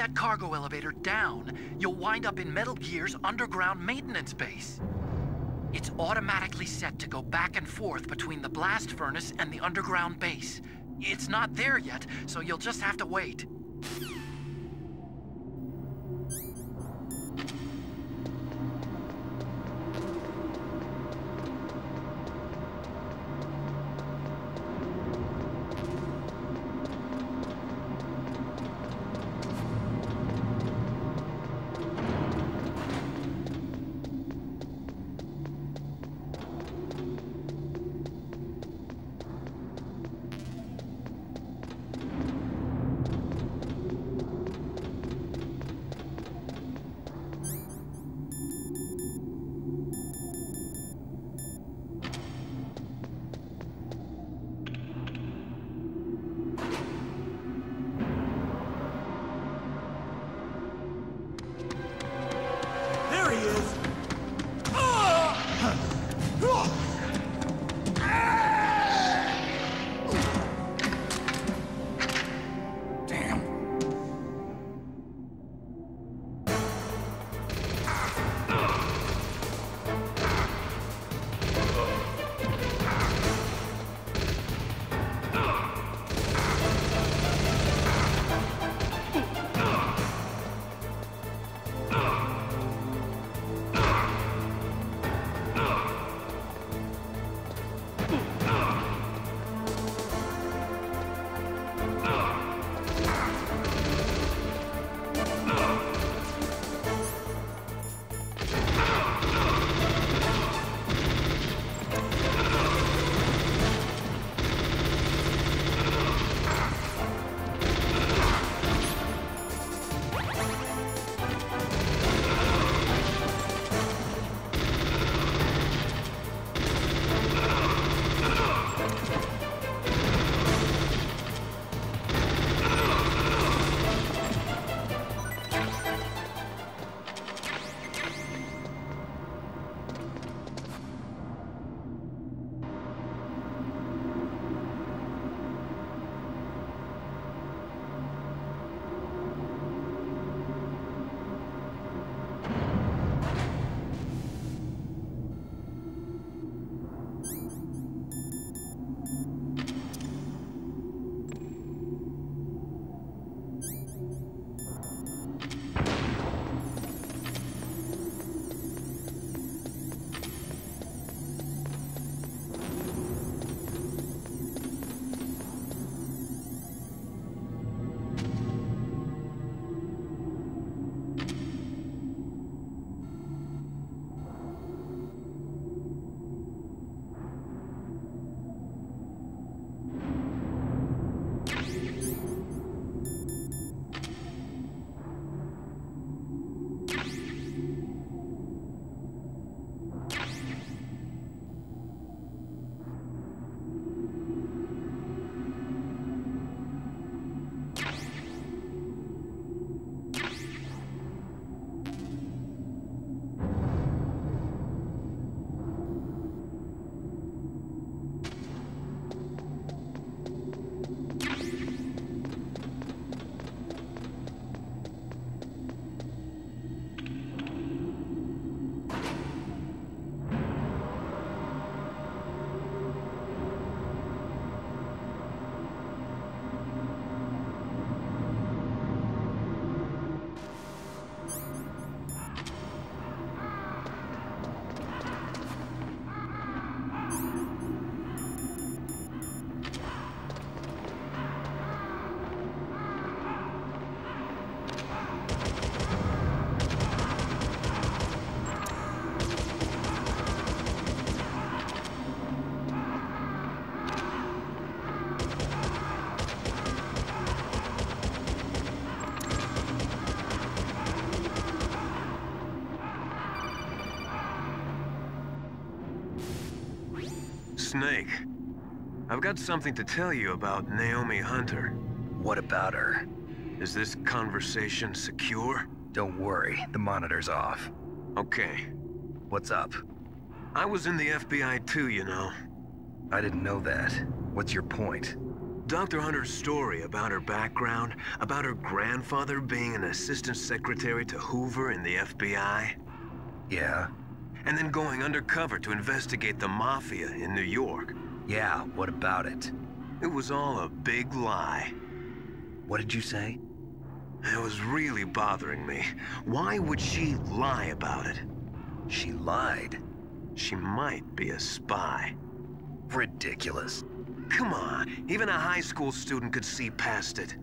that cargo elevator down, you'll wind up in Metal Gear's underground maintenance base. It's automatically set to go back and forth between the blast furnace and the underground base. It's not there yet, so you'll just have to wait. Snake, I've got something to tell you about Naomi Hunter. What about her? Is this conversation secure? Don't worry, the monitor's off. Okay. What's up? I was in the FBI too, you know. I didn't know that. What's your point? Dr. Hunter's story about her background, about her grandfather being an assistant secretary to Hoover in the FBI, Yeah? and then going undercover to investigate the Mafia in New York. Yeah, what about it? It was all a big lie. What did you say? It was really bothering me. Why would she lie about it? She lied. She might be a spy. Ridiculous. Come on, even a high school student could see past it.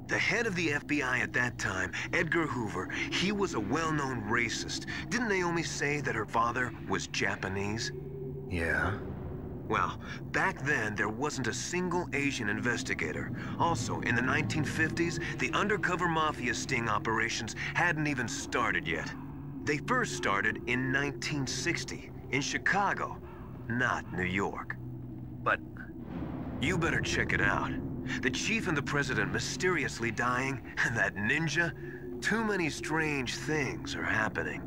The head of the FBI at that time, Edgar Hoover, he was a well-known racist. Didn't Naomi say that her father was Japanese? Yeah? Well, back then, there wasn't a single Asian investigator. Also, in the 1950s, the undercover mafia sting operations hadn't even started yet. They first started in 1960, in Chicago, not New York. But You better check it out. The chief and the president mysteriously dying, and that ninja. Too many strange things are happening.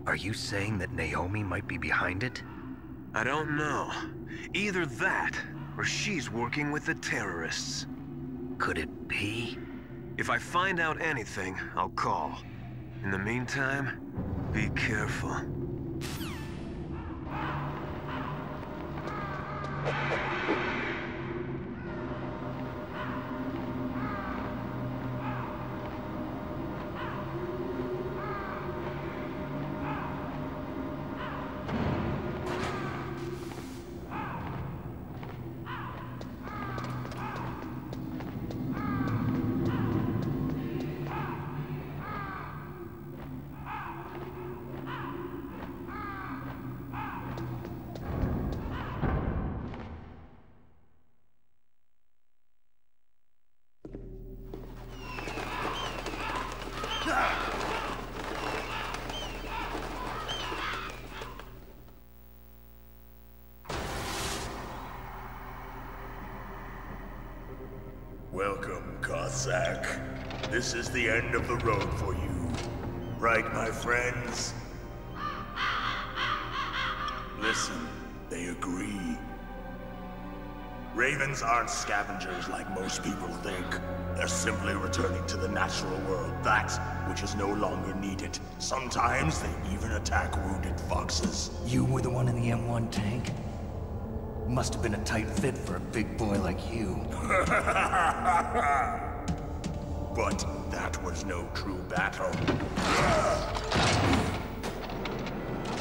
are you saying that Naomi might be behind it? I don't know. Either that, or she's working with the terrorists. Could it be? If I find out anything, I'll call. In the meantime, be careful. Welcome, Cossack. This is the end of the road for you. Right, my friends? Listen, they agree. Ravens aren't scavengers like most people think. They're simply returning to the natural world, that which is no longer needed. Sometimes they even attack wounded foxes. You were the one in the M1 tank? Must have been a tight fit for a big boy like you. But that was no true battle.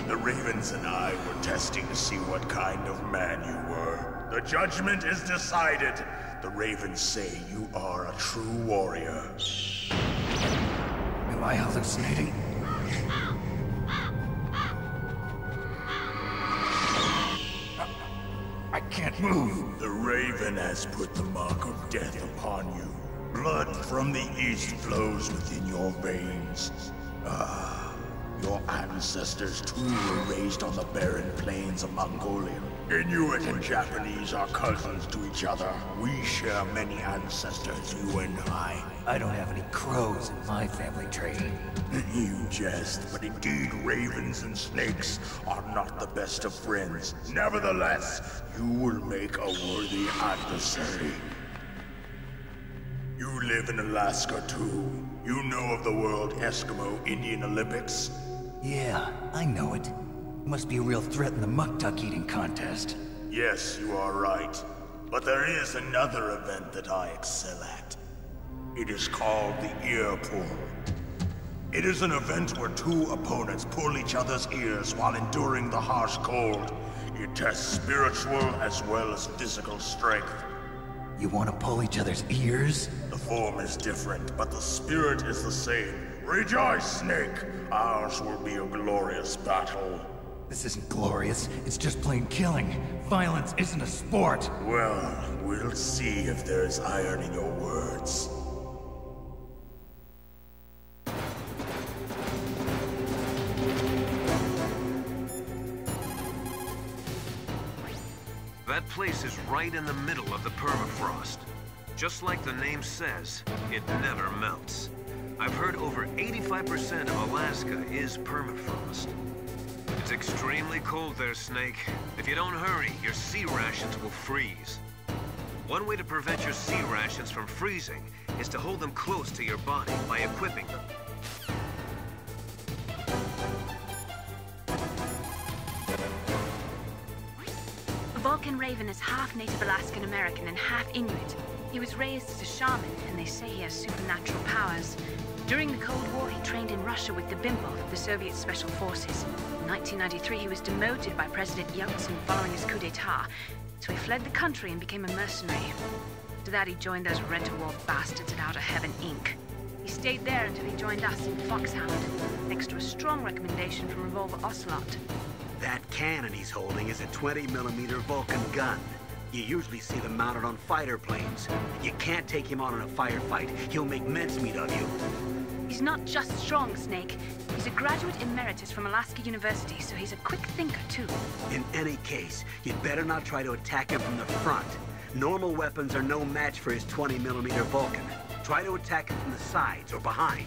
The Ravens and I were testing to see what kind of man you were. The judgment is decided. The Ravens say you are a true warrior. Am I hallucinating? I can't move. The Raven has put the mark of death upon you. Blood from the east flows within your veins. Ah, your ancestors too were raised on the barren plains of Mongolia. Inuit and Japanese are cousins to each other. We share many ancestors, you and I. I don't have any crows in my family tree. You jest, but indeed ravens and snakes are not the best of friends. Nevertheless, you will make a worthy adversary. You live in Alaska too. You know of the World Eskimo Indian Olympics? Yeah, I know it. Must be a real threat in the muck-duck eating contest. Yes, you are right. But there is another event that I excel at. It is called the Ear Pull. It is an event where two opponents pull each other's ears while enduring the harsh cold. It tests spiritual as well as physical strength. You want to pull each other's ears? The form is different, but the spirit is the same. Rejoice, Snake! Ours will be a glorious battle. This isn't glorious. It's just plain killing. Violence isn't a sport. Well, we'll see if there's iron in your words. That place is right in the middle of the permafrost. Just like the name says, it never melts. I've heard over 85% of Alaska is permafrost. It's extremely cold there, Snake. If you don't hurry, your sea rations will freeze. One way to prevent your sea rations from freezing is to hold them close to your body by equipping them. Vulcan Raven is half Native Alaskan American and half Inuit. He was raised as a shaman, and they say he has supernatural powers. During the Cold War, he trained in Russia with the Bimbov, the Soviet Special Forces. In 1993, he was demoted by President Yeltsin following his coup d'etat, so he fled the country and became a mercenary. After that, he joined those rent-a-war bastards at Outer Heaven, Inc. He stayed there until he joined us in Foxhound, next to a strong recommendation from Revolver Ocelot. That cannon he's holding is a 20mm Vulcan gun. You usually see them mounted on fighter planes. You can't take him on in a firefight. He'll make mincemeat of you. He's not just strong, Snake. He's a graduate emeritus from Alaska University, so he's a quick thinker, too. In any case, you'd better not try to attack him from the front. Normal weapons are no match for his 20mm Vulcan. Try to attack him from the sides or behind.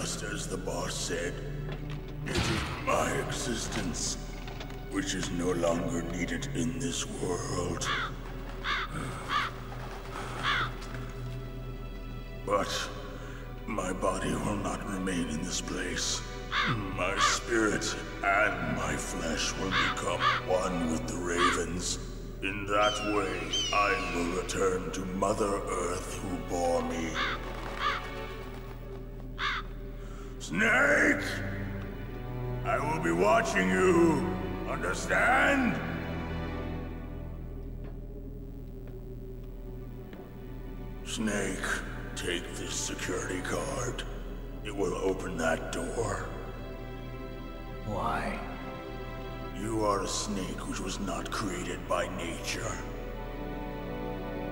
just as the boss said. It is my existence, which is no longer needed in this world. But my body will not remain in this place. My spirit and my flesh will become one with the ravens. In that way, I will return to Mother Earth who bore me. Snake! I will be watching you. Understand? Snake, take this security card. It will open that door. Why? You are a snake which was not created by nature.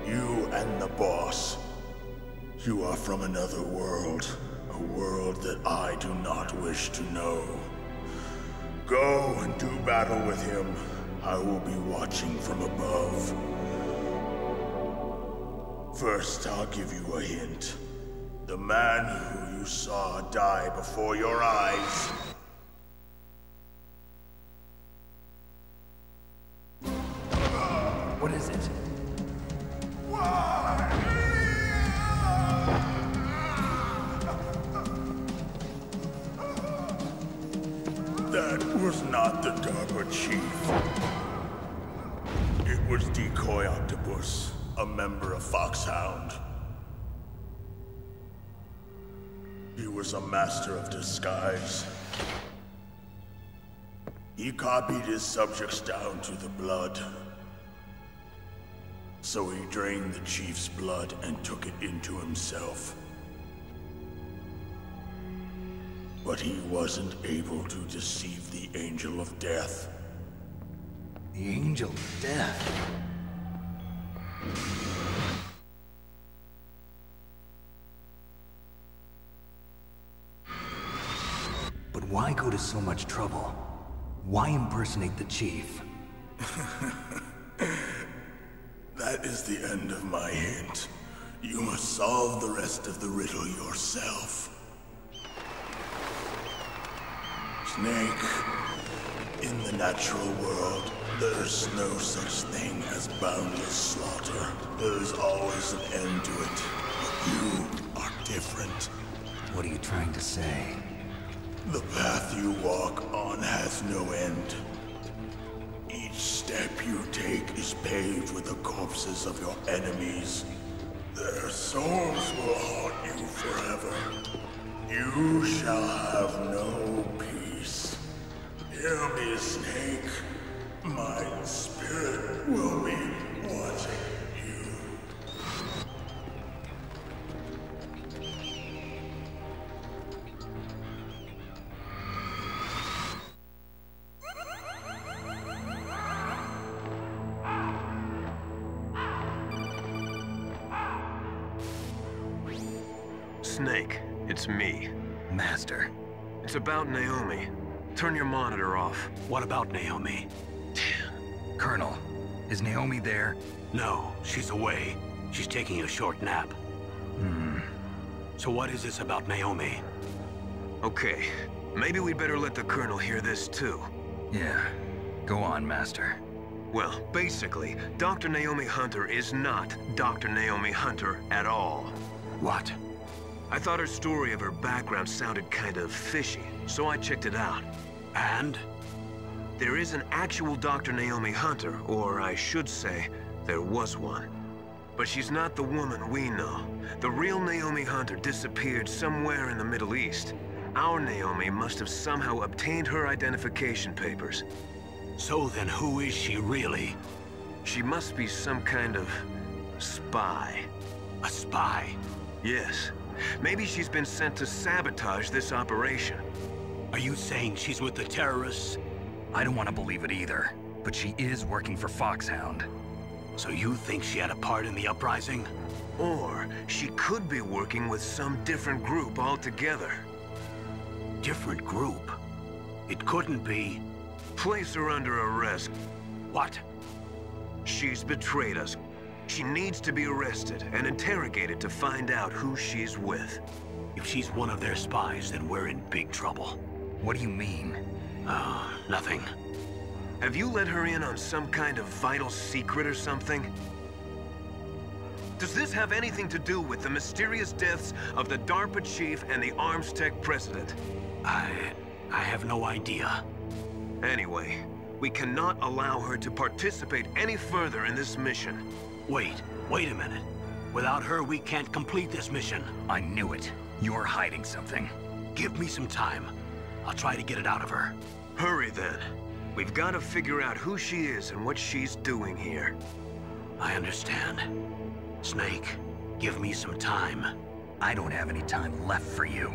You and the boss. You are from another world. A world that I do not wish to know. Go and do battle with him. I will be watching from above. First, I'll give you a hint. The man who you saw die before your eyes. What is it? That was not the DARPA chief. It was Decoy Octopus, a member of Foxhound. He was a master of disguise. He copied his subjects down to the blood. So he drained the chief's blood and took it into himself. But he wasn't able to deceive the Angel of Death. The Angel of Death? But why go to so much trouble? Why impersonate the chief? That is the end of my hint. You must solve the rest of the riddle yourself. Snake, in the natural world, there's no such thing as boundless slaughter. There's always an end to it. But you are different. What are you trying to say? The path you walk on has no end. Each step you take is paved with the corpses of your enemies. Their souls will haunt you forever. You shall have no peace. Hear me, Snake. My spirit will be watching you. Snake, it's me. Master. It's about Naomi. Turn your monitor off. What about Naomi? Colonel, is Naomi there? No, she's away. She's taking a short nap. So what is this about Naomi? Okay, maybe we'd better let the Colonel hear this too. Yeah. Go on, Master. Well, basically, Dr. Naomi Hunter is not Dr. Naomi Hunter at all. What? I thought her story of her background sounded kind of fishy, so I checked it out. And? There is an actual Dr. Naomi Hunter, or I should say, there was one. But she's not the woman we know. The real Naomi Hunter disappeared somewhere in the Middle East. Our Naomi must have somehow obtained her identification papers. So then who is she really? She must be some kind of spy. A spy? Yes. Maybe she's been sent to sabotage this operation. Are you saying she's with the terrorists? I don't want to believe it either, but she is working for Foxhound. So you think she had a part in the uprising? Or she could be working with some different group altogether. Different group? It couldn't be. Place her under arrest. What? She's betrayed us. She needs to be arrested and interrogated to find out who she's with. If she's one of their spies, then we're in big trouble. What do you mean? Nothing. Have you let her in on some kind of vital secret or something? Does this have anything to do with the mysterious deaths of the DARPA chief and the Armstech president? I have no idea. Anyway, we cannot allow her to participate any further in this mission. Wait a minute. Without her, we can't complete this mission. I knew it. You're hiding something. Give me some time. I'll try to get it out of her. Hurry then. We've got to figure out who she is and what she's doing here. I understand. Snake, give me some time. I don't have any time left for you.